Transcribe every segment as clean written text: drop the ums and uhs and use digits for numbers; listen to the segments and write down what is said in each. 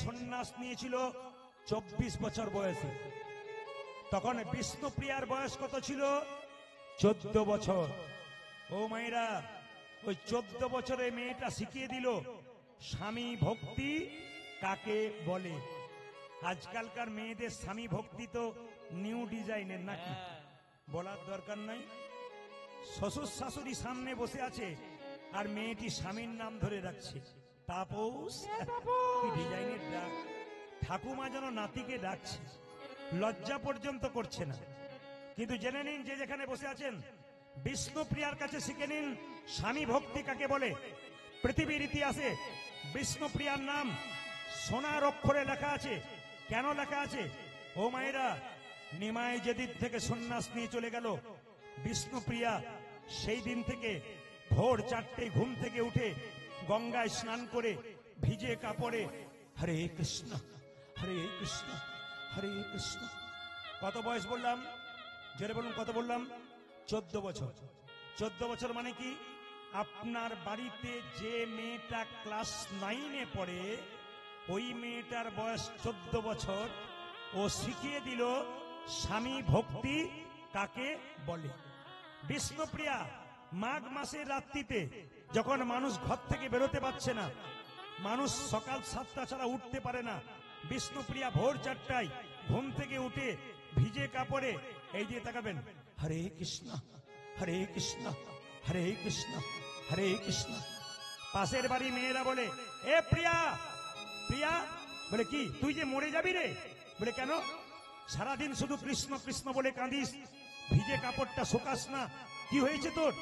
সন্ন্যাস নিয়েছিল 24 বছর বয়সে। তখন বিষ্ণুপ্রিয়ার বয়স কত ছিল? 14 বছর। ও মায়েরা, ওই 14 বছরে মেয়েটা শিখিয়ে দিল স্বামী ভক্তি কাকে বলে। আজকালকার মেয়েদের স্বামী ভক্তি তো নিউ ডিজাইনের, নাকি? বলার দরকার নাই। শ্বশুর শাশুড়ি সামনে বসে আছে আর মেয়েটি স্বামীর নাম ধরে রাখছে, তাপস। কি ডিজাইনের ডাক! ঠাকুমা যেন নাতিকে ডাকছে, লজ্জা পর্যন্ত করছে না। কিন্তু জেনে নিন, যে যেখানে বসে আছেন, বিষ্ণুপ্রিয়ার কাছে শিখে নিন স্বামী ভক্তি কাকে বলে। পৃথিবীর ইতিহাসে বিষ্ণুপ্রিয়ার নাম সোনার অক্ষরে লেখা আছে। কেন লেখা আছে? ও মায়েরা, নিমাই যেদিন থেকে সন্ন্যাস নিয়ে চলে গেল, বিষ্ণুপ্রিয়া সেই দিন থেকে ভোর 4টে ঘুম থেকে উঠে গঙ্গায় স্নান করে ভিজে কাপড়ে হরে কৃষ্ণ হরে কৃষ্ণ হরে কৃষ্ণ। কত বয়স বললাম? জোরে বলুন, কত বললাম? 14 বছর। 14 বছর মানে কি? আপনার বাড়িতে যে মেয়েটা ক্লাস 9-এ পড়ে, ওই মেয়েটার বয়স 14 বছর। ও শিখিয়ে দিল স্বামী ভক্তি কাকে বলে। বিষ্ণুপ্রিয়া মাঘ মাসের রাত্রিতে, যখন মানুষ ঘর থেকে বেরোতে পারছে না, মানুষ সকাল 7টা ছাড়া উঠতে পারে না, বিষ্ণুপ্রিয়া ভোর 4টায় ঘুম থেকে উঠে ভিজে কাপড়ে এই দিয়ে তাকাবেন, হরে কৃষ্ণ হরে কৃষ্ণ হরে কৃষ্ণ হরে কৃষ্ণ। পাশের বাড়ি মেয়েরা বলে, এ প্রিয়া প্রিয়া। বলে, কি তুই যে মরে যাবি রে? বলে, কেন? সারাদিন শুধু কৃষ্ণ কৃষ্ণ বলে কাঁদিস, ভিজে কাপড়টা শোকাস না, কি হয়েছে তোর?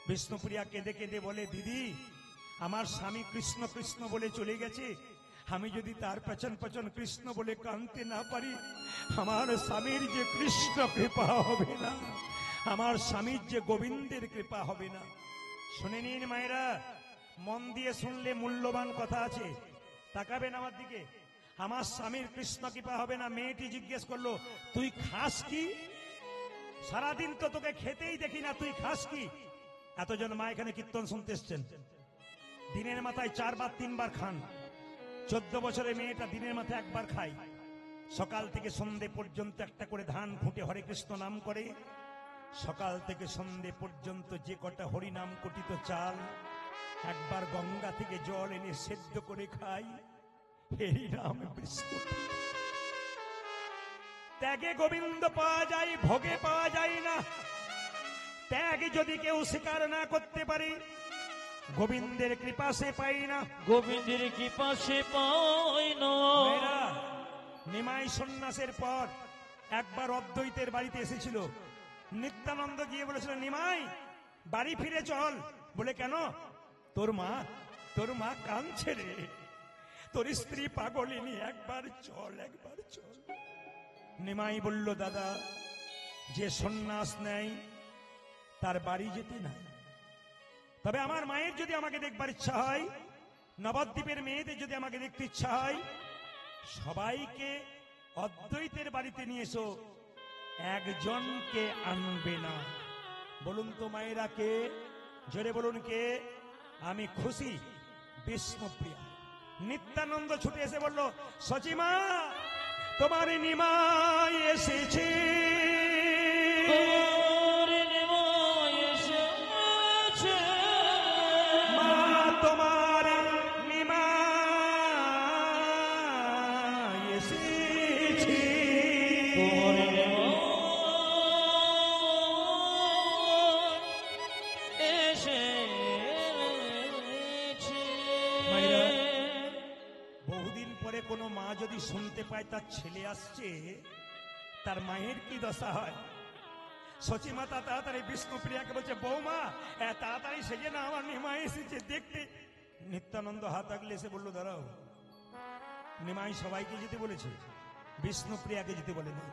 বিষ্ণুপ্রিয়া কেঁদে কেঁদে বলে, দিদি, আমার স্বামী কৃষ্ণ কৃষ্ণ বলে চলে গেছে, আমি যদি তার পেছন পেছন কৃষ্ণ বলে কাঁদতে না পারি, আমার স্বামীর যে কৃষ্ণ কৃপা হবে না, আমার স্বামীর যে গোবিন্দের কৃপা হবে না। শুনে নিন মায়েরা, মন দিয়ে শুনলে মূল্যবান কথা আছে। তাকাবেন আমার দিকে। আমার স্বামীর কৃষ্ণ কৃপা হবে না। মেয়েটি জিজ্ঞেস করলো, তুই খাস কি? সারাদিন তো তোকে খেতেই দেখি না, তুই খাস কি? এতজন মা এখানে কীর্তন শুনতে এসছেন, দিনের মাথায় 4 বার 3 বার খান। 14 বছরের মেয়েটা দিনের মাথায় 1 বার খায়। সকাল থেকে সন্ধে পর্যন্ত একটা করে ধান ফুটে হরে কৃষ্ণ নাম করে। সকাল থেকে সন্ধে পর্যন্ত যে কটা হরি নাম কটিত চাল, একবার গঙ্গা থেকে জল এনে সেদ্ধ করে খাই। এই নাম বিষ্ণু। ত্যাগে গোবিন্দ পাওয়া যায়, ভোগে পাওয়া যায় না। ত্যাগ যদি কেউ স্বীকার না করতে পারে, গোবিন্দের কৃপা সে পাই না। গোবিন্দের কৃপা সে পাই না। নিমাই সন্ন্যাসের পর একবার অদ্বৈতের বাড়িতে এসেছিল। নিত্যানন্দ গিয়ে বলেছিল, নিমাই বাড়ি ফিরে চল। বলে, কেন? তোর মা কাঁদছে রে, তোর স্ত্রী পাগলিনী, একবার চল একবার চল। নিমাই বলল, দাদা, যে সন্ন্যাস নেয় তার বাড়ি যেতে না। তবে আমার মায়ের যদি আমাকে দেখবার ইচ্ছা হয়, নবদ্বীপের মেয়েদের যদি আমাকে দেখতে ইচ্ছা হয়, সবাইকে অদ্বৈতের বাড়িতে নিয়ে এসো, একজনকে আনবে না। বলুন তো মায়েরা কে? জোরে বলুন কে? আমি খুশি, বিষ্ণুপ্রিয়া। নিত্যানন্দ ছুটে এসে বলল, সচিমা, তোমার নিমাই এসেছে। মা, তোমার নিমাই এসেছে। বহুদিন পরে কোনো মা যদি শুনতে পায় তার ছেলে আসছে, তার মায়ের কি দশা হয়? সচিমাতা তাড়াতাড়ি বিষ্ণুপ্রিয়াকে বলছে, বৌমা তাড়াতাড়ি সেজে না, আমার নিমাই এসেছে দেখতে। নিত্যানন্দ হাত আগলে এসে বলল, দাঁড়াও, নিমাই সবাইকে যেতে বলেছে, বিষ্ণুপ্রিয়াকে যেতে বলেনি।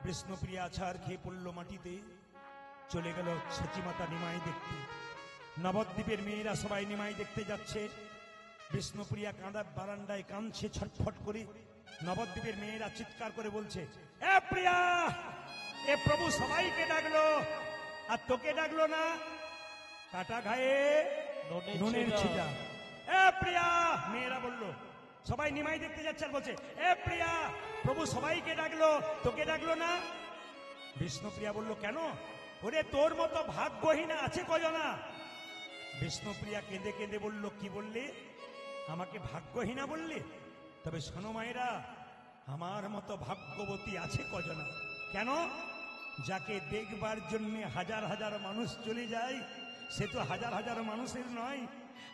বিষ্ণুপ্রিয়া আছাড় খেয়ে পড়ল মাটিতে, চলে গেল সচিমাতা নিমাই দেখতে। নবদ্বীপের মেয়েরা সবাই নিমাই দেখতে যাচ্ছে। বিষ্ণুপ্রিয়া কাঁদার বারান্দায় কাঁদছে ছটফট করে। নবদ্বীপের মেয়েরা চিৎকার করে বলছে, এ প্রিয়া, এ প্রভু সবাইকে ডাকলো আর তোকে ডাকলো না? কাটা ঘায়ে নুনের ছিটা। এ প্রিয়া। মেয়েরা বলল, সবাই নিমাই দেখতে যাচ্ছে আর বলছে, এ প্রিয়া, প্রভু সবাইকে ডাকলো, তোকে ডাকলো না? বিষ্ণুপ্রিয়া বলল, কেন? ওরে তোর মতো ভাগ্যহীনা আছে কজনা? বিষ্ণুপ্রিয়া কেঁদে কেঁদে বলল, কি বললে? আমাকে ভাগ্যহীনা বললে? তবে শোনো মায়েরা, আমার মতো ভাগ্যবতী আছে কজনা? কেন? যাকে দেখবার জন্য হাজার হাজার মানুষ চলে যায়, সে তো হাজার হাজার মানুষের নয়,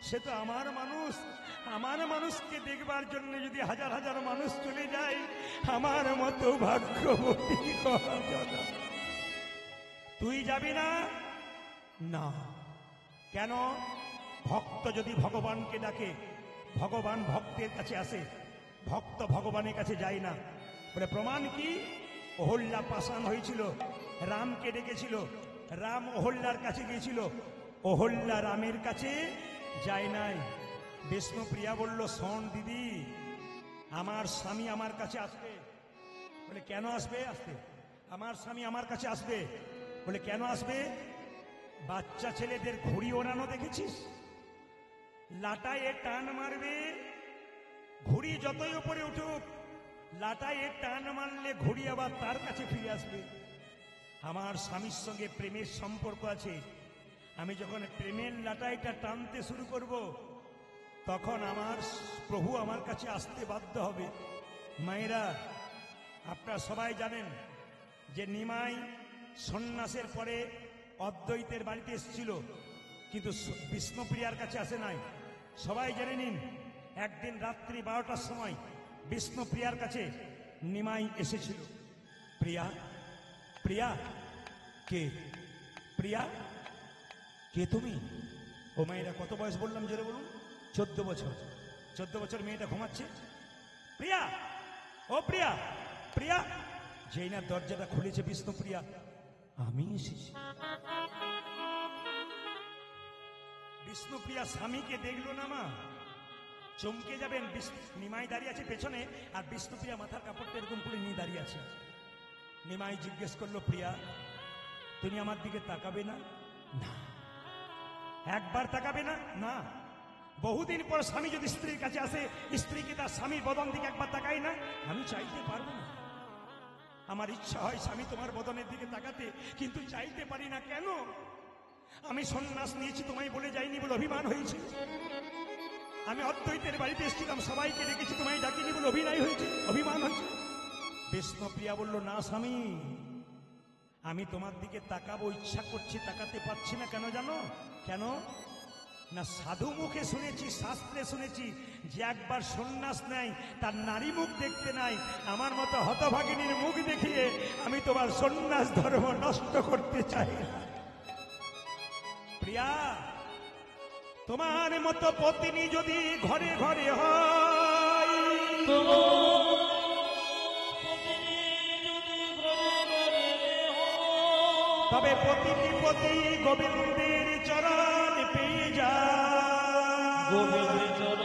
সে তো আমার মানুষ। আমার মানুষকে দেখবার জন্য যদি হাজার হাজার মানুষ চলে যায়, আমার মতো ভাগ্যবতী কজনা। তুই যাবি না? না। কেন? ভক্ত যদি ভগবানকে ডাকে, ভগবান ভক্তের কাছে আসে, ভক্ত ভগবানের কাছে যায় না। বলে প্রমাণ কি? অহল্যা পাষাণ হয়েছিল, রামকে ডেকেছিল, রাম অহল্যার কাছে গিয়েছিল, অহল্যা রামের কাছে যায় নাই। বিষ্ণুপ্রিয়া বলল, শোন দিদি, আমার স্বামী আমার কাছে আসবে। বলে কেন আসবে? আসবে আমার স্বামী আমার কাছে আসবে। বলে কেন আসবে? বাচ্চা ছেলেদের ঘুড়ি ওড়ানো দেখেছিস? লাটায় টান মারবে, ঘুড়ি যতই উপরে উঠুক, লাটায় টান মারলে ঘুড়ি আবার তার কাছে ফিরে আসবে। আমার স্বামীর সঙ্গে প্রেমের সম্পর্ক আছে। আমি যখন প্রেমের লাটাইটা টানতে শুরু করব, তখন আমার প্রভু আমার কাছে আসতে বাধ্য হবে। মায়েরা, আপনারা সবাই জানেন যে নিমাই সন্ন্যাসের পরে অদ্বৈতের বাড়িতে এসেছিল, কিন্তু বিষ্ণুপ্রিয়ার কাছে আসে নাই। সবাই জেনে নিন, একদিন রাত্রি 12টার সময় বিষ্ণুপ্রিয়ার কাছে নিমাই এসেছিল। প্রিয়া, প্রিয়া, কে? প্রিয়া, কে তুমি? ও মেয়েরা, কত বয়স বললাম জোরে বলুন? 14 বছর। 14 বছর মেয়েটা ঘুমাচ্ছে। প্রিয়া, ও প্রিয়া, প্রিয়া। যেই না দরজাটা খুলেছে বিষ্ণুপ্রিয়া, আমি এসেছি। বিষ্ণুপ্রিয়া স্বামীকে দেখলো না মা, চমকে যাবেন। নিমাই দাঁড়িয়ে আছে পেছনে, আর বিষ্ণুপ্রিয়া মাথার কাপড়টা এরকম করে নিয়ে দাঁড়িয়ে আছে। নিমাই জিজ্ঞেস করলো, প্রিয়া, তুমি আমার দিকে তাকাবে না? না। একবার তাকাবে না? না। বহুদিন পর স্বামী যদি স্ত্রীর কাছে আসে, স্ত্রী কি তার স্বামীর বদন দিকে একবার তাকায় না? আমি চাইতে পারবো না। আমার ইচ্ছা হয় স্বামী তোমার বদনের দিকে তাকাতে, কিন্তু চাইতে পারি না। কেন? আমি সন্ন্যাস নিয়েছি তোমায় বলে যাইনি বলে অভিমান হয়েছে। আমি অদ্বৈতের বাড়িতে এসেছিলাম, সবাইকে ডেকেছি, তোমায় ডাকিনি বলে অভিনয় হয়েছে, অভিমান হয়েছে। বিষ্ণুপ্রিয়া বলল, না স্বামী, আমি তোমার দিকে তাকাবো, ইচ্ছা করছি, তাকাতে পারছি না। কেন জানো? কেন না, সাধু মুখে শুনেছি, শাস্ত্রে শুনেছি যে একবার সন্ন্যাস নেয় তার নারী মুখ দেখতে নাই। আমার মতো হতভাগিনীর মুখ দেখিয়ে আমি তোমার সন্ন্যাস ধর্ম নষ্ট করতে চাই না। প্রিয়া, তোমার মতো পত্নী যদি ঘরে ঘরে হয়, তবে প্রতিটি পতি গোবিন্দের চরণ পেয়ে যায়। গোবিন্দের চরণ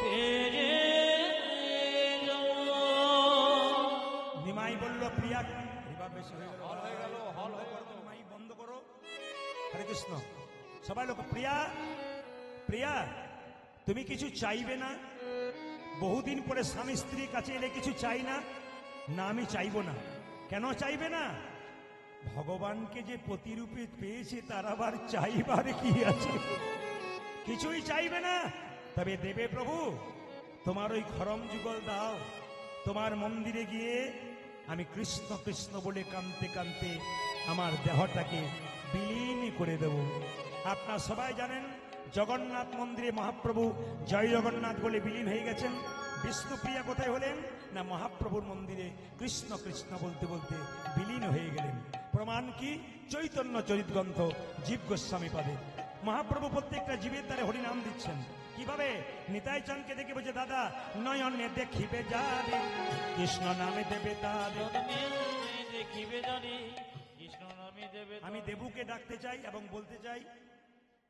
পেয়ে যাও। নিমাই বলল, প্রিয়া, এবার বেশি হয়ে গেল, নিমাই বন্ধ করো। হরে কৃষ্ণ। সবাই লোক, প্রিয়া, প্রিয়া, তুমি কিছু চাইবে না? বহুদিন পরে স্বামী স্ত্রীর কাছে এলে কিছু চাই না? না, আমি চাইবো না। কেন চাইবে না? ভগবানকে যে প্রতিরূপে পেয়েছে, তার আবার চাইবার কি আছে? কিছুই চাইবে না। তবে দেবে প্রভু, তোমার ওই খরম যুগল দাও। তোমার মন্দিরে গিয়ে আমি কৃষ্ণ কৃষ্ণ বলে কাঁদতে কাঁদতে আমার দেহটাকে বিলীন করে দেব। আপনারা সবাই জানেন, জগন্নাথ মন্দিরে মহাপ্রভু জয় জগন্নাথ বলে বিলীন হয়ে গেছেন। বিষ্ণুপ্রিয়া কোথায় হলেন? না, মহাপ্রভুর মন্দিরে কৃষ্ণ কৃষ্ণ বলতে বলতে বিলীন হয়ে গেলেন। প্রমাণ কি? চৈতন্য চরিতগ্রন্থ জীব গোস্বামী পাদে মহাপ্রভু প্রত্যেকটা জীবের দ্বারে হরিনাম দিচ্ছেন। কিভাবে? নিতাই চাঁদকে দেখে বলছে, দাদা নয়নে দেখিবে যারে, কৃষ্ণ নামে দেবে তারে। দেখিবে জানি, কৃষ্ণ নামে দেবে। আমি দেবুকে ডাকতে চাই এবং বলতে চাই,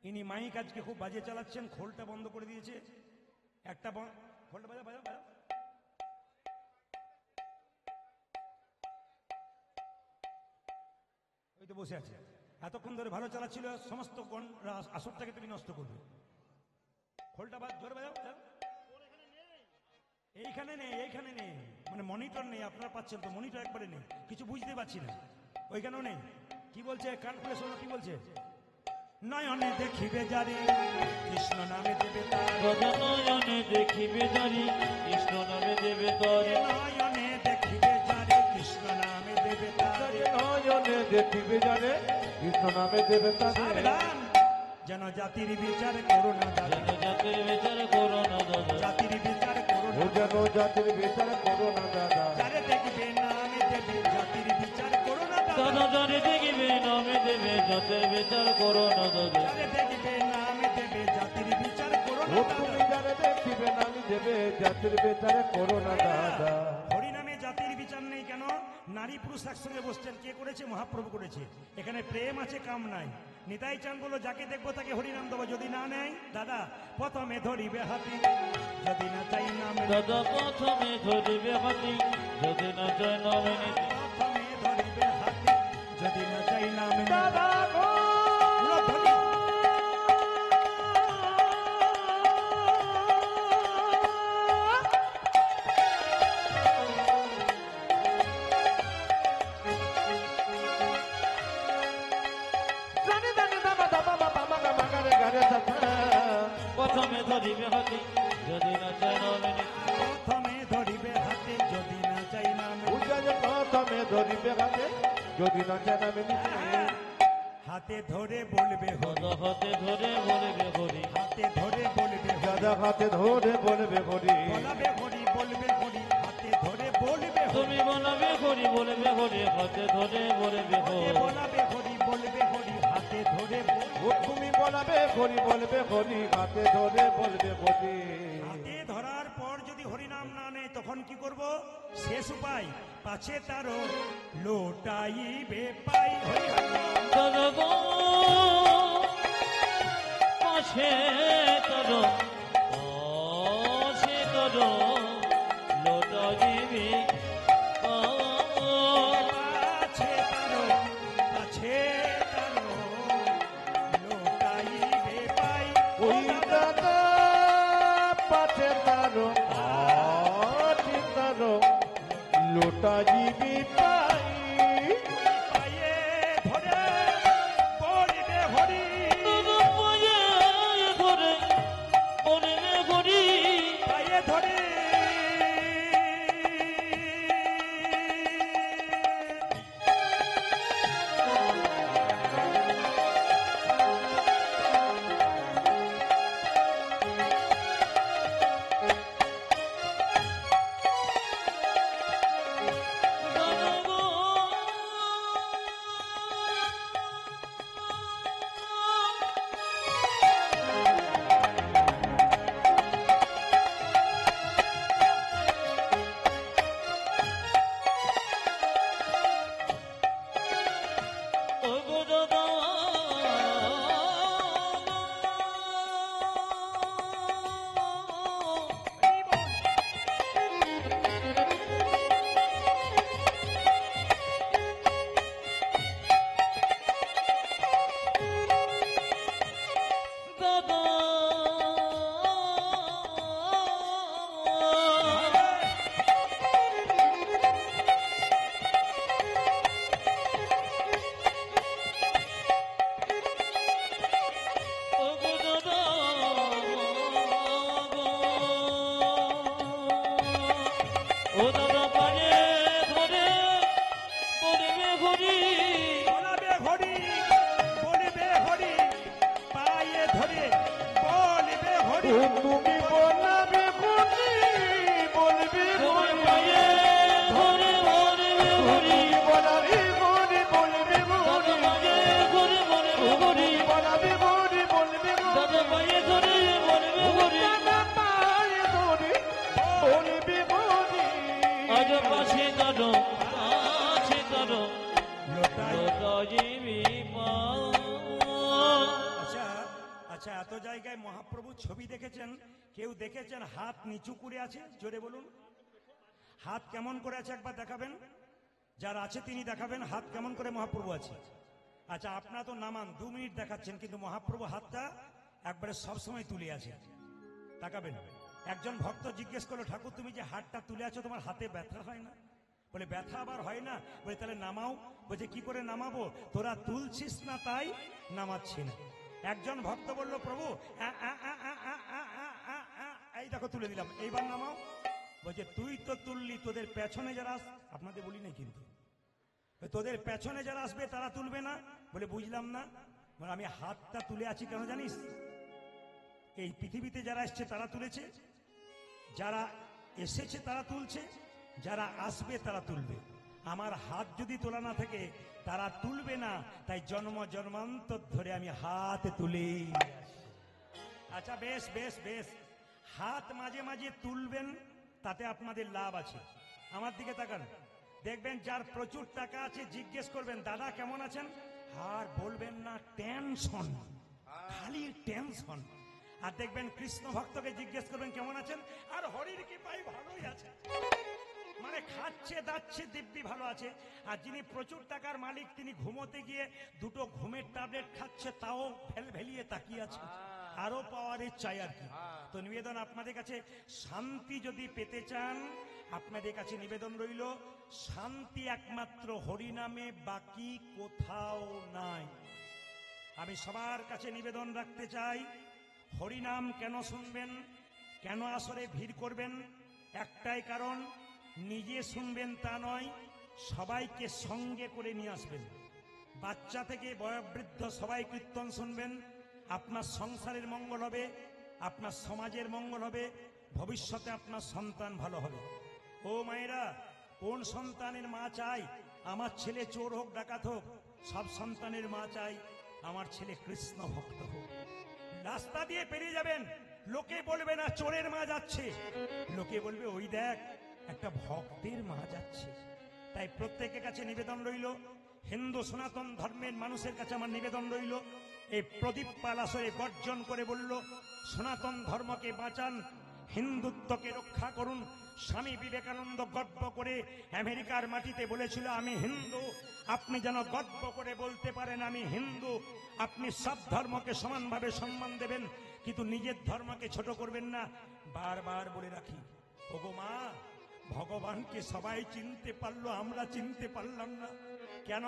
ইনি মাইক আজকে খুব বাজে চালাচ্ছেন, খোলটা বন্ধ করে দিয়েছে। একটা খোলটা বাজা বাজা বাজা। ওই তো বসে আছে, এতক্ষণ ধরে ভালো চালাচ্ছিল, সমস্ত আসরটাকে তুমি নষ্ট করবে। খোলটা ধরে বাজাও। এইখানে নেই, এইখানে নেই, মানে মনিটর নেই। আপনারা পাচ্ছেন তো, মনিটর একবারে নেই, কিছু বুঝতে পারছি না। ওইখানেও নেই। কি বলছে কান খুলে শোনো, কি বলছে? নয়নে দেখিবে যারে কৃষ্ণ নামে দেবে তার, নয়নে দেখিবে জানি কৃষ্ণ নামে দেবে তরে, নয়নে দেখিবে যারে কৃষ্ণ নামে দেবে তার, নয়নে দেখিবে জানে কৃষ্ণ নামে দেবে তারে। সাবধান যেন জাতির বিচার করো না দাদা, যেন জাতির বিচার করো না দাদা, জাতির বিচার করো ও না যেন জাতির বিচার করো না দাদা। যারে দেখবে নামে দেবে জাতির বিচার করো না দাদা, দাদা জানি দেখিবে নামে দেবে জাতির বিচার করো না দাদা, যারে দেখবে নামে দেবে জাতির বিচার করো ও না তুমি দাদা। যারে দেখিবে নামি দেবে জাতির বিচার করো না দাদা। হরিনামে জাতির বিচার নেই কেন? নারী পুরুষ একসঙ্গে বসছেন, কে করেছে? মহাপ্রভু করেছে। এখানে প্রেম আছে, কাম নাই। নিতাই চাঁদ বলো যাকে দেখবো তাকে হরিনাম দেবো, যদি না নেয় দাদা প্রথমে ধরিবে হাতি, যদি না চাই নামে, দাদা প্রথমে ধরিবে হাতি, যদি না চায় নামে নিতে, প্রথমে ধরিবে হাতি, যদি না চাই নামে দাদা গো, জানি জানি দাবা দাবা বাবা মাগা মাগারে গারে সাথা। প্রথমে ধরিবে হাতি, যদি না চায় নামে নিতে, প্রথমে ধরিবে হাতে, যদি না চাই নামে, উজানে প্রথমে ধরিবে হাতে যদি না জানাবে নিতে। হাতে ধরে বলবে হরি, দাদা হাতে ধরে বলবে হরি, হাতে ধরে বলবে হরি, দাদা হাতে ধরে বলবে হরি। বলাবে হরি, বলবে হরি, হাতে ধরে বলবে হরি, তুমি বলাবে হরি বলবে হরি, হাতে ধরে বলবে হাতে হরি, বলাবে হরি, বলবে হরি, হাতে ধরে ও তুমি বলাবে হরি বলবে হরি হাতে ধরে বলবে হরি। হাতে ধরার পর যদি হরিনাম না নেয় তখন কি করব? শেষ উপায়, পাছে তারও লোটাইবে পাই হরি হরি। দাদা গো পাশে তর, পাশে তর লোটা দিবি, পাছে তারও, পাছে তারও লোটাইবে পাই। ওই দাদা পাছে তারো আছি তারো লোটা জিবি পাই। পায়ে ধরে পড়িবে হরি, দাদা পায়ে ধরে বলবে হরি, পায়ে ধরে দাদা গো ও গো দাদা দাদা ও গো দাদা ও দাদা পায়ে ধরে বলবে হরি, বলাবে হরি, বলবে হরি, পায়ে ধরে বলবে হরি। ও তুমি বলাবে হরি বলবে তুমি হরি। পায়ে ধরে বলবে হরি, বলাবে হরি বলবে দাদা হরি। পায়ে ধরে বলবে হরি, বলাবে হরি বলবে দাদা হরি। পায়ে ধরে বলবে হরি, দাদা পায়ে ধরে বলবে হরি। আজ পাশে কারো পাশে কারো লোটাই। লোটা জিবি পা। আচ্ছা আচ্ছা, এত জায়গায় মহাপ্রভু ছবি দেখেছেন, কেউ দেখেছেন হাত নিচু করে আছে? জোরে বলুন, হাত কেমন করে আছে একবার দেখাবেন। যার আছে তিনি দেখাবেন হাত কেমন করে মহাপ্রভু আছে। আচ্ছা আপনারা তো নামান 2 মিনিট দেখাচ্ছেন, কিন্তু মহাপ্রভু হাতটা একবারে সবসময় তুলে আছে। তাকাবেন। একজন ভক্ত জিজ্ঞেস করলো, ঠাকুর তুমি যে হাতটা তুলে আছো তোমার হাতে ব্যথা হয় না? বলে ব্যথা আবার হয় না? বলে তাহলে নামাও। বলছে কি করে নামাবো? তোরা তুলছিস না তাই নামাচ্ছি না। একজন ভক্ত বলল, প্রভু এই দেখো তুলে দিলাম, এইবার নামাও। বলছে তুই তো তুললি, তোদের পেছনে যারা আপনাদের বলি না কিন্তু তোদের পেছনে যারা আসবে তারা তুলবে না। বলে বুঝলাম না। বলে আমি হাতটা তুলে আছি কেন জানিস? এই পৃথিবীতে যারা এসছে তারা তুলেছে, যারা এসেছে তারা তুলছে, যারা আসবে তারা তুলবে। আমার হাত যদি তোলা না থাকে তারা তুলবে না, তাই জন্ম জন্মান্তর ধরে আমি হাত তুলে। আচ্ছা বেশ বেশ বেশ, হাত মাঝে মাঝে তুলবেন, তাতে আপনাদের লাভ আছে। আমার দিকে তাকান, দেখবেন যার প্রচুর টাকা আছে জিজ্ঞেস করবেন দাদা কেমন আছেন, আর বলবেন না টেনশন, খালি টেনশন। আর দেখবেন কৃষ্ণ ভক্তকে জিজ্ঞেস করবেন কেমন আছেন, আর হরির কি পাই ভালোই আছে, মানে খাচ্ছে দাচ্ছে দিব্যি ভালো আছে। আর যিনি প্রচুর টাকার মালিক তিনি ঘুমোতে গিয়ে দুটো ঘুমের ট্যাবলেট খাচ্ছে, তাও ভেলিয়ে তাকিয়ে আছে, আরো পাওয়ারের চাই আর কি। তো নিবেদন আপনাদের কাছে, শান্তি যদি পেতে চান আপনাদের কাছে নিবেদন রইল, শান্তি একমাত্র হরিনামে, বাকি কোথাও নাই। আমি সবার কাছে নিবেদন রাখতে চাই, হরিনাম কেন শুনবেন, কেন আসরে ভিড় করবেন? একটাই কারণ, নিজে শুনবেন তা নয়, সবাইকে সঙ্গে করে নিয়ে আসবেন। বাচ্চা থেকে বয়োবৃদ্ধ সবাই কীর্তন শুনবেন। আপনার সংসারের মঙ্গল হবে, আপনার সমাজের মঙ্গল হবে, ভবিষ্যতে আপনার সন্তান ভালো হবে। ও মায়েরা, কোন সন্তানের মা চাই আমার ছেলে চোর হোক ডাকাত হোক? সব সন্তানের মা চাই আমার ছেলে কৃষ্ণ ভক্ত হোক। রাস্তা দিয়ে পেরিয়ে যাবেন, লোকে বলবে না চোরের মা যাচ্ছে, লোকে বলবে ওই দেখ একটা ভক্তের মা যাচ্ছে। তাই প্রত্যেকের কাছে নিবেদন রইল, হিন্দু সনাতন ধর্মের মানুষের কাছে আমার নিবেদন রইল, এই প্রদীপ পাল আসরে গর্জন করে বলল, সনাতন ধর্মকে বাঁচান, হিন্দুত্বকে রক্ষা করুন। স্বামী বিবেকানন্দ গর্ব করে আমেরিকার মাটিতে বলেছিল আমি হিন্দু। আপনি যেন গর্ব করে বলতে পারেন আমি হিন্দু। আপনি সব ধর্মকে সমানভাবে সম্মান দেবেন, কিন্তু নিজের ধর্মকে ছোট করবেন না। বারবার বলে রাখি, ওগো মা, ভগবানকে সবাই চিনতে পারলো, আমরা চিনতে পারলাম না কেন?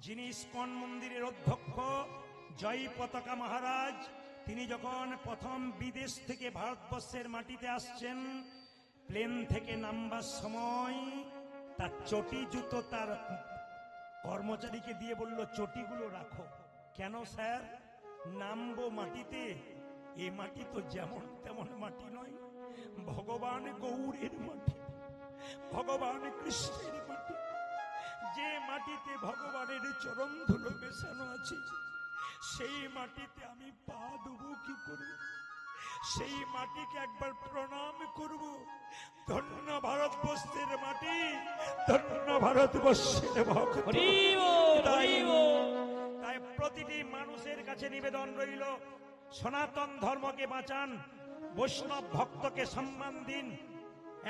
যিনি ইস্কন মন্দিরের অধ্যক্ষ জয় পতাকা মহারাজ, তিনি যখন প্রথম বিদেশ থেকে ভারতবর্ষের মাটিতে আসছেন, প্লেন থেকে নামবার সময় তার চটি জুতো তার কর্মচারীকে দিয়ে বলল চটিগুলো রাখো। কেন স্যার? নামবো মাটিতে, এ মাটি তো যেমন তেমন মাটি নয়, ভগবান গৌরের মাটি, ভগবান কৃষ্ণের মাটি। যে মাটিতে ভগবানের চরণ ধুলো মেশানো আছে, সেই মাটিতে আমি পা দেবো কি করে? সেই মাটিকে একবার প্রণাম করব। ধন্য ভারতবর্ষের মাটি, ধন্য ভারতবর্ষের ভক্ত। তাই প্রতিটি মানুষের কাছে নিবেদন রইল, সনাতন ধর্মকে বাঁচান, বৈষ্ণব ভক্তকে সম্মান দিন।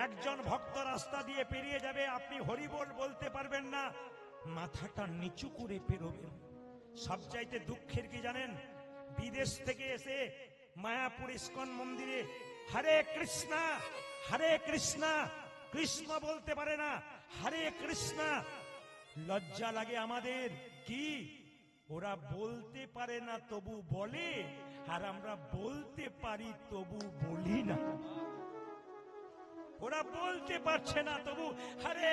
একজন ভক্ত রাস্তা দিয়ে পেরিয়ে যাবে, আপনি হরিবোল বলতে পারবেন না, মাথাটা নিচু করে পেরোবেন। সবচাইতে দুঃখের কি জানেন? বিদেশ থেকে এসে মায়াপুর ইস্কন মন্দিরে হরে কৃষ্ণা হরে কৃষ্ণা, কৃষ্ণ বলতে পারে না, হরে কৃষ্ণা। লজ্জা লাগে আমাদের। কি ওরা বলতে পারে না তবু বলে, আর আমরা বলতে পারি তবু বলি না। ওরা বলতে পারছে না তবু হরে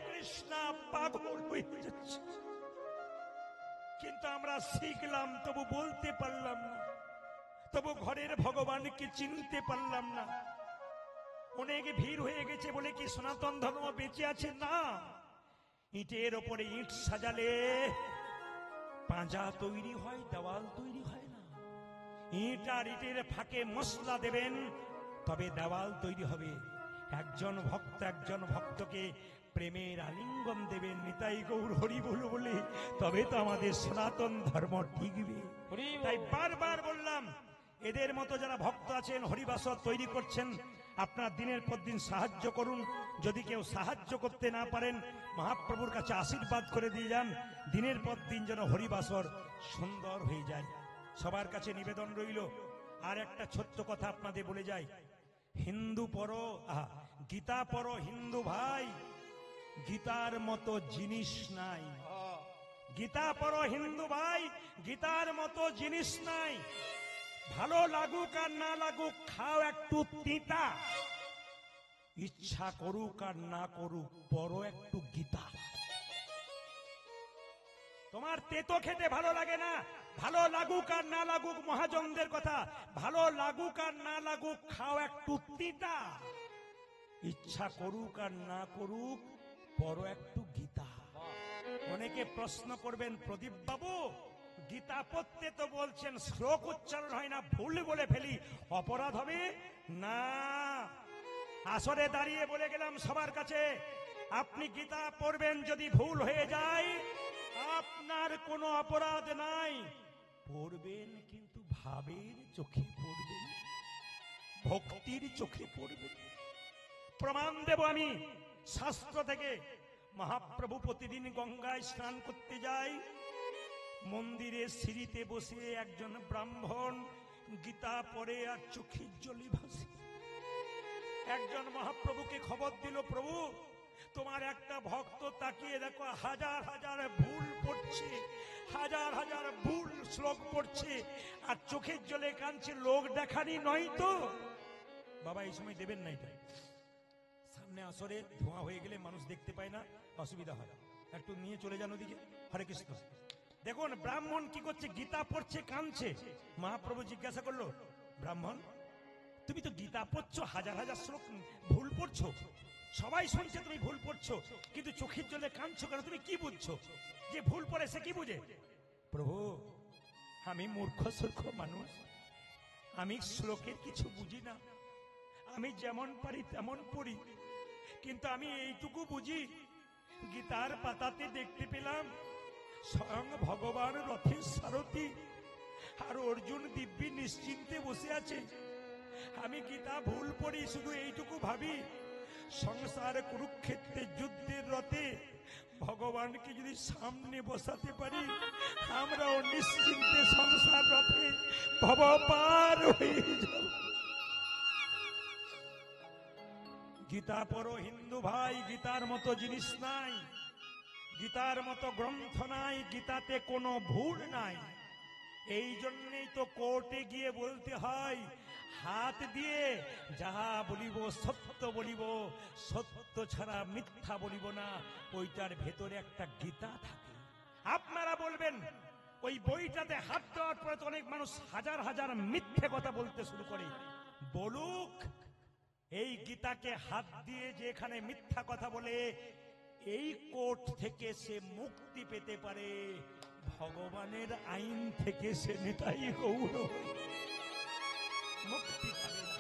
কৃষ্ণা পাগল হয়ে যাচ্ছে। কিন্তু আমরা শিখলাম তবু বলতে পারলাম না, তবু ঘরের ভগবানকে চিনতে পারলাম না। অনেক ভিড় হয়ে গেছে বলে কি সনাতন ধর্ম বেঁচে আছে? না। ইটের ওপরে ইট সাজালে পাঁজা তৈরি হয়, দেওয়াল তৈরি হয় না। ইট আর ইটের ফাঁকে মশলা দেবেন, তবে দেওয়াল তৈরি হবে। একজন ভক্তকে প্রেমের আলিঙ্গন দেবেন, নিতাই গৌর হরি বলো বলে, তবে তো আমাদের সনাতন ধর্ম টিকবে। তাই বারবার বললাম, এদের মতো যারা ভক্ত আছেন হরিবাসর তৈরি করছেন, আপনার দিনের পর দিন সাহায্য করুন। যদি কেউ সাহায্য করতে না পারেন, মহাপ্রভুর কাছে আশীর্বাদ করে দিয়ে যান, দিনের পর দিন যেন হরিবাসর সুন্দর হয়ে যায়। সবার কাছে নিবেদন রইল, আর একটা ছোট্ট কথা আপনাদের বলে যাই, হিন্দু পড়ো, গীতা পড়ো হিন্দু ভাই, গীতার মতো জিনিস নাই। গীতা পড়ো হিন্দু ভাই, গীতার মতো জিনিস নাই। ভালো লাগুক আর না লাগুক, খাও একটু তিতা, ইচ্ছা করুক আর না করুক, পড়ো একটু গীতা। তোমার তেতো খেতে ভালো লাগে না, ভালো লাগুক আর না লাগুক, মহাজনদের কথা, ভালো লাগুক আর না লাগুক, খাও একটু তিতা, ইচ্ছা করুক আর না করুক, পড়ো একটু গীতা। অনেকে প্রশ্ন করবেন, প্রদীপ বাবু গীতা পড়তে তো বলছেন, শ্লোক উচ্চারণ হয় না, ভুল বলে ফেলি, অপরাধ হবে না। আসরে দাঁড়িয়ে বলে গেলাম সবার কাছে, আপনি গীতা পড়বেন, যদি ভুল হয়ে যায় আপনার কোনো অপরাধ নাই। পড়বেন কিন্তু ভাবের চোখে পড়বেন, ভক্তির চোখে পড়বেন। প্রমাণ দেব আমি শাস্ত্র থেকে। মহাপ্রভু প্রতিদিন গঙ্গায় স্নান করতে যায়, মন্দিরে সিঁড়িতে বসে একজন ব্রাহ্মণ গীতা পড়ে আর চোখের জলে ভাসে। একজন মহাপ্রভুকে খবর দিল, প্রভু তোমার একটা ভক্ত তাকিয়ে দেখো, হাজার হাজার ভুল পড়ছে, হাজার হাজার ভুল শ্লোক পড়ছে আর চোখের জলে কাঁদছে, লোক দেখানি নয় তো? বাবা এই সময় দেবেন না, এটা সামনে আসরে ধোঁয়া হয়ে গেলে মানুষ দেখতে পায় না, অসুবিধা হয়, একটু নিয়ে চলে যান ওদিকে। হরে কৃষ্ণ। দেখুন ব্রাহ্মণ কি করছে, গীতা পড়ছে, কাঁদছে। মহাপ্রভু জিজ্ঞাসা করলো, ব্রাহ্মণ তুমি তো গীতা পড়ছো, হাজার হাজার শ্লোক ভুল পড়ছো, সবাই শুনছে তুমি ভুল পড়ছো, কিন্তু চোখের জলে কাঁদছো কেন? তুমি কি বুঝছো? যে ভুল পড়ে সে কি বুঝে? প্রভু আমি মূর্খ সূর্খ মানুষ, আমি শ্লোকের কিছু বুঝি না, আমি যেমন পারি তেমন পড়ি, কিন্তু আমি এইটুকু বুঝি, গীতার পাতাতে দেখতে পেলাম স্বয়ং ভগবান রথের সারথি আর অর্জুন দিব্যি নিশ্চিন্তে বসে আছে। আমি গীতা ভুল পড়ি, শুধু এইটুকু ভাবি, সংসার কুরুক্ষেত্রের যুদ্ধের রথে ভগবানকে যদি সামনে বসাতে পারি, আমরাও নিশ্চিন্তে সংসার রথে ভব পার হয়ে যাব। গীতা পড়ো হিন্দু ভাই, গীতার মতো জিনিস নাই, গীতার মতো গ্রন্থ নাই, গীতাতে কোনো ভুল নাই। এই জন্যই তো কোর্টে গিয়ে বলতে হয়, হাত দিয়ে যাহা বলিব সত্য বলিব, সত্য ছাড়া মিথ্যা বলিব না। ওইটার ভেতরে একটা গীতা থাকে। আপনারা বলবেন ওই বইটাতে হাত দেওয়ার পরে তো অনেক মানুষ হাজার হাজার মিথ্যে কথা বলতে শুরু করে। বলুক, এই গীতাকে হাত দিয়ে যে এখানে মিথ্যা কথা বলে, এই কোর্ট থেকে সে মুক্তি পেতে পারে, ভগবানের আইন থেকে সে নিতাই গৌর মুক্তি পাবে না।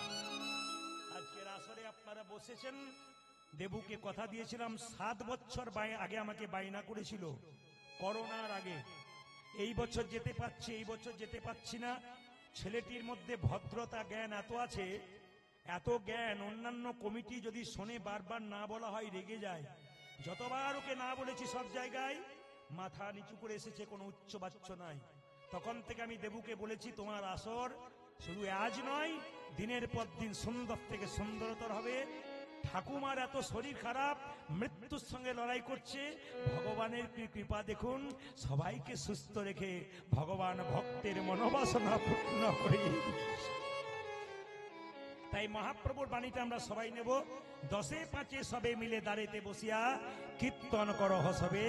আজকের আসরে আপনারা বসেছেন, দেবুকে কথা দিয়েছিলাম, 7 বছর আগে আমাকে বায়না করেছিল, করোনার আগে। এই বছর যেতে পারছি, এই বছর যেতে পারছি না। ছেলেটির মধ্যে ভদ্রতা জ্ঞান এত আছে, এত জ্ঞান, অন্যান্য কমিটি যদি শোনে বারবার না বলা হয় রেগে যায়। যতবার ওকে না বলেছি সব জায়গায় মাথা নিচু করে এসেছে, কোনো উচ্চ বাচ্চ নাই। তখন থেকে আমি দেবুকে বলেছি, তোমার আসর শুধু আজ নয়, দিনের পর দিন সুন্দর থেকে সুন্দরতর হবে। ঠাকুমার এত শরীর খারাপ, মৃত্যুর সঙ্গে লড়াই করছে, ভগবানের কৃপা দেখুন, সবাইকে সুস্থ রেখে ভগবান ভক্তের মনোবাসনা পূর্ণ করে। তাই মহাপ্রভুর বাণীটা আমরা সবাই নেব। 10-5 সবে মিলে দাঁড়িতে বসিয়া কীর্তন করো হসবে,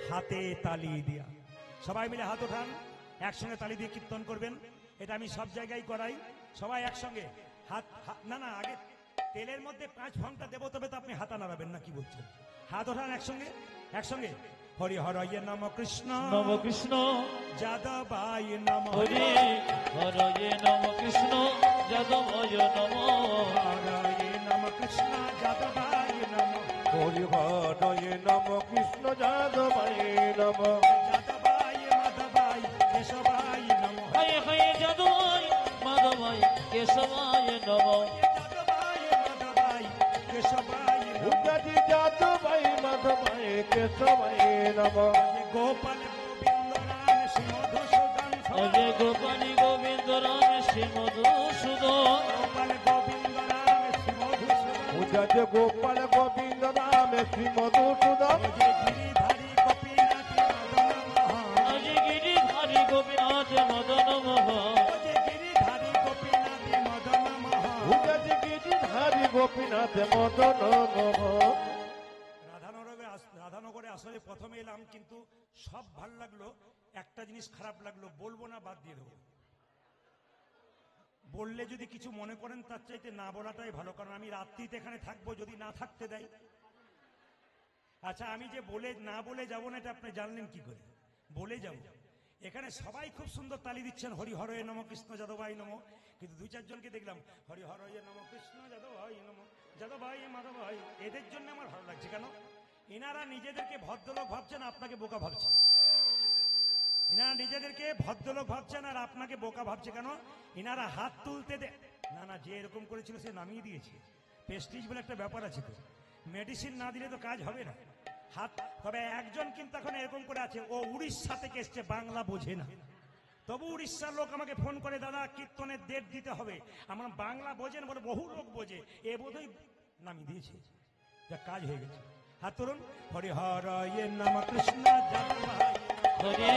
হাতে তালি দিয়া। সবাই মিলে হাত ওঠান, একসঙ্গে তালি দিয়ে কীর্তন করবেন। এটা আমি সব জায়গায় করাই, সবাই একসঙ্গে হাত। না না, আগে তেলের মধ্যে 5 ঘন্টা দেবো, তবে তো আপনি হাতা নাড়াবেন না, কি বলছেন? হাত ওঠান একসঙ্গে, একসঙ্গে। হরি হরয়ে নম কৃষ্ণ নম কৃষ্ণ যাদবায় নম, হরি হরয়ে নম কৃষ্ণ যাদবায় নম, হরয়ে নম কৃষ্ণ যাদবায় নম, হরি হরয়ে নম কৃষ্ণ যাদবায় নম, যাদবায় মাধবায় কেশবায় নম, হয়ে হয়ে যাদবায় মাধবায় কেশবায় নম, যাদবায় মাধবায় কেশবায় নম, উদ্যাজি যাদবায় মাধবায় কেশবায় নম, গোপাল গোবিন্দ রাম শ্রী মধুসূদন হরে গোপাল গোবিন্দ রাম শ্রী মধুসূদন গোপাল গোবিন্দ রাম শ্রী মধুসূদন পূজা যে গোপাল গোবিন্দ রাম শ্রী মধুসূদন যে গিরিধারী গোপীনাথ মদন মোহন আজ গিরিধারী গোপীনাথ মদন মোহন যে গিরিধারী গোপীনাথ মদন মোহন পূজা যে গিরিধারী গোপীনাথ মদন মোহন। রাধানগরে আসলে প্রথমে এলাম, কিন্তু সব ভাল লাগলো, একটা জিনিস খারাপ লাগলো, বলবো না, বাদ দিয়ে দেবো। বললে যদি কিছু মনে করেন তার চাইতে না বলাটাই ভালো, কারণ আমি রাত্রিতে এখানে থাকবো, যদি না থাকতে দেয়। আচ্ছা, আমি যে না বলে যাবো না, এটা আপনি জানলেন কি করে? বলে যাব। এখানে সবাই খুব সুন্দর তালি দিচ্ছেন, হরিহরয়ে নম, কৃষ্ণ যাদবাই নম, কিন্তু দু চারজনকে দেখলাম হরিহরয়ে নম, কৃষ্ণ যাদবাই নম, যাদবাই মাধবাই। এদের জন্য আমার ভালো লাগছে। কেন? এনারা নিজেদেরকে ভদ্রলোক ভাবছেন, আপনাকে বোকা ভাবছে। এনারা নিজেদেরকে ভদ্রলোক ভাবছেন আর আপনাকে বোকা ভাবছে। কেন? এনারা হাত তুলতে না, যে এরকম করেছিল সে নামিয়ে দিয়েছে। প্রেস্টিজ বলে একটা ব্যাপার আছে, তো মেডিসিন না দিলে তো কাজ হবে না। হাত, তবে একজন কিন্তু এখন এরকম করে আছে, ও উড়িষ্যা থেকে এসছে, বাংলা বোঝে না। তবু উড়িষ্যার লোক আমাকে ফোন করে, দাদা কীর্তনের ডেট দিতে হবে। আমার বাংলা বোঝেন বলে, বহু লোক বোঝে, এ বোধহয় নামিয়ে দিয়েছে, যা কাজ হয়ে গেছে। হাত তুলুন। হরিহরয়ে নম, কৃষ্ণ যাদবায় হরে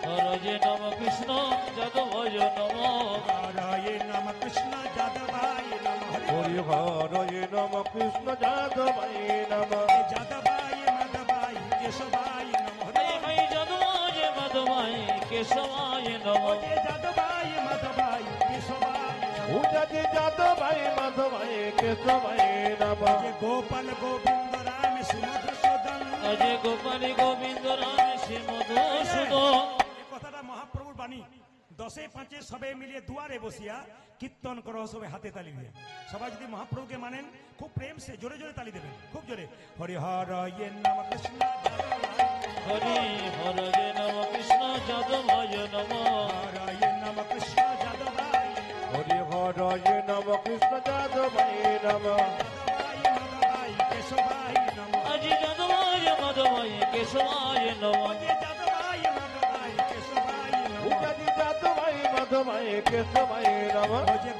হরে নম, কৃষ্ণ যাদবায় নম হরয়ে নম, কৃষ্ণ যাদবায় নম, হরিহরয়ে নম, কৃষ্ণ যাদবায় নম, যাদবায় মাধবায় কেশবায় নম, হরে হরে যাদবায় মাধবায় কেশবায় নম যাদবায় মাধবায় কেশবায় নম। পূজা যে যাদবায় মাধবায় কেশবায় নম, গোপাল গোবিন্দ রাম শ্রী মধুসূদন। আজ গোপাল গোবিন্দ রাম শ্রী মধুসূদন। এই কথাটা মহাপ্রভুর বাণী। 10-5 সবে মিলিয়ে দুয়ারে বসিয়া কীর্তন করো, সবে হাতে তালি দিয়ে। সবাই যদি মহাপ্রভুকে মানেন, খুব প্রেম সে জোরে জোরে তালি দেবেন, খুব জোরে। হরিহরয়ে নম, কৃষ্ণ যাদবায় হরে হরে নম, কৃষ্ণ যাদবায় নম হরয়ে নম, কৃষ্ণ যাদবায় হরিহরয়ে নম, কৃষ্ণ যাদবায় নম, যাদবায় মাধবায় কেশবায় নম, আজ যাদবায় মাধবায় কেশবায় নম যাদবায় মাধবায় কেশবায় নম। পূজা যে যাদবায় মাধবায় কেশবায় নম,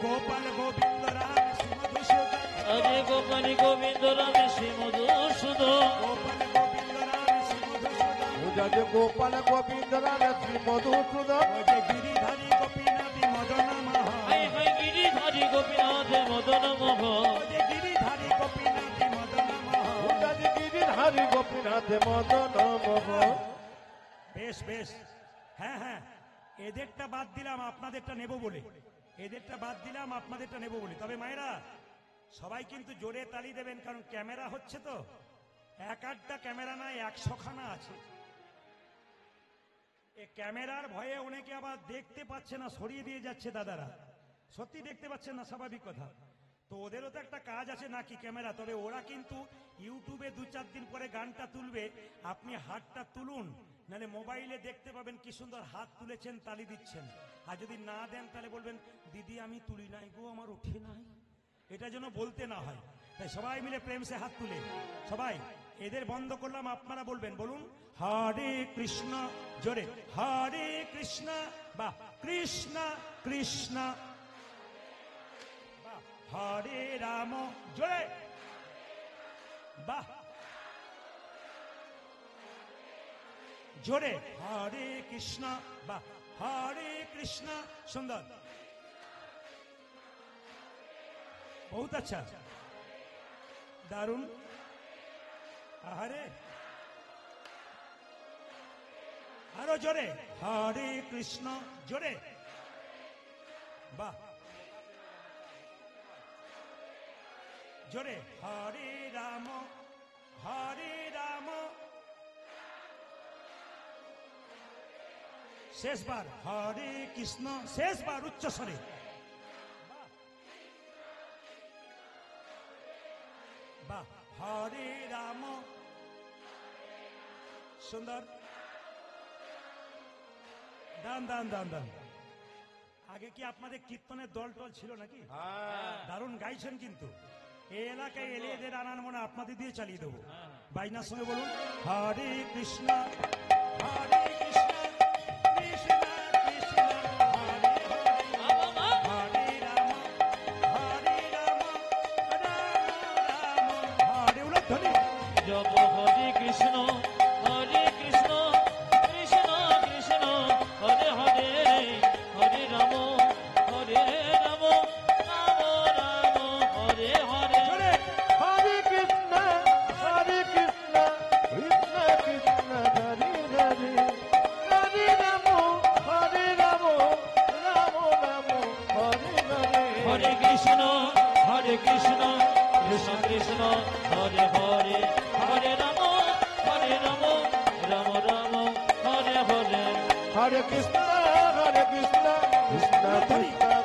গোপাল গোবিন্দ রাম শ্রী মধুসূদন। আজ গোপাল গোবিন্দ রাম শ্রী মধুসূদন। গোপাল গোবিন্দ রাম শ্রী মধুসূদন। পূজা যে গোপাল গোবিন্দ রাম শ্রী মধুসূদন, গিরিধারী গোপীনাথী মদন মোহন। High high Giridhari Gopinath Madan Mohan. গিরিধারী গোপীনাথী মদন মোহন। পূজা যে গিরিধারী গোপীনাথ মদন মোহন। বেশ বেশ, হ্যাঁ হ্যাঁ, এদেরটা বাদ দিলাম, আপনাদেরটা নেব বলে। এদেরটা বাদ দিলাম, আপনাদেরটা নেব বলে। তবে মায়েরা সবাই কিন্তু জোরে তালি দেবেন, কারণ ক্যামেরা হচ্ছে তো। এক আধটা ক্যামেরা নাই, 100 খানা আছে। এ ক্যামেরার ভয়ে অনেকে আবার দেখতে পাচ্ছে না, সরিয়ে দিয়ে যাচ্ছে দাদারা। সত্যি দেখতে পাচ্ছেন না, স্বাভাবিক কথা। তো ওদেরও তো একটা কাজ আছে নাকি, ক্যামেরা। তবে ওরা কিন্তু ইউটিউবে 2-4 দিন পরে গানটা তুলবে, আপনি হাতটা তুলুন, নাহলে মোবাইলে দেখতে পাবেন কি সুন্দর হাত তুলেছেন, তালি দিচ্ছেন। আর যদি না দেন তাহলে বলবেন, দিদি আমি তুলি নাই গো, আমার ওঠে নাই। এটা যেন বলতে না হয়। তাই সবাই মিলে প্রেম সে হাত তুলে, সবাই এদের বন্ধ করলাম, আপনারা বলবেন, বলুন হরে কৃষ্ণ জোরে, হরে কৃষ্ণ বা কৃষ্ণ কৃষ্ণ, বাহ, হরে রাম জোরে, বাহ, জোরে, হরে কৃষ্ণ বা হরে কৃষ্ণ। সুন্দর, বহুত আচ্ছা, দারুণ। আরে আরো জোরে, হরে কৃষ্ণ জোরে, বাহ, জোরে, হরে রাম হরে রাম। শেষবার হরে কৃষ্ণ, শেষবার উচ্চ স্বরে, বাহ, হরে রাম। সুন্দর, দান দান দান দান। আগে কি আপনাদের কীর্তনের দল টল ছিল নাকি? দারুণ গাইছেন কিন্তু। এই এলাকায় এলে এদের আনার মনে আপনাদের দিয়ে চালিয়ে দেবো। বাইনার সঙ্গে বলুন, হরে কৃষ্ণ হরে কৃষ্ণ কৃষ্ণ কৃষ্ণ হরে হরে, জপ হরে কৃষ্ণ কৃষ্ণ কৃষ্ণ হরে হরে হরে রাম রাম রাম হরে হরে জোরে। হরে কৃষ্ণ কৃষ্ণ কৃষ্ণ হরে হরে হরে রাম রাম রাম হরে হরে হরে কৃষ্ণ কৃষ্ণ কৃষ্ণ হরে হরে হরে রাম রাম রাম হরে হরে হরে কৃষ্ণ কৃষ্ণ কৃষ্ণ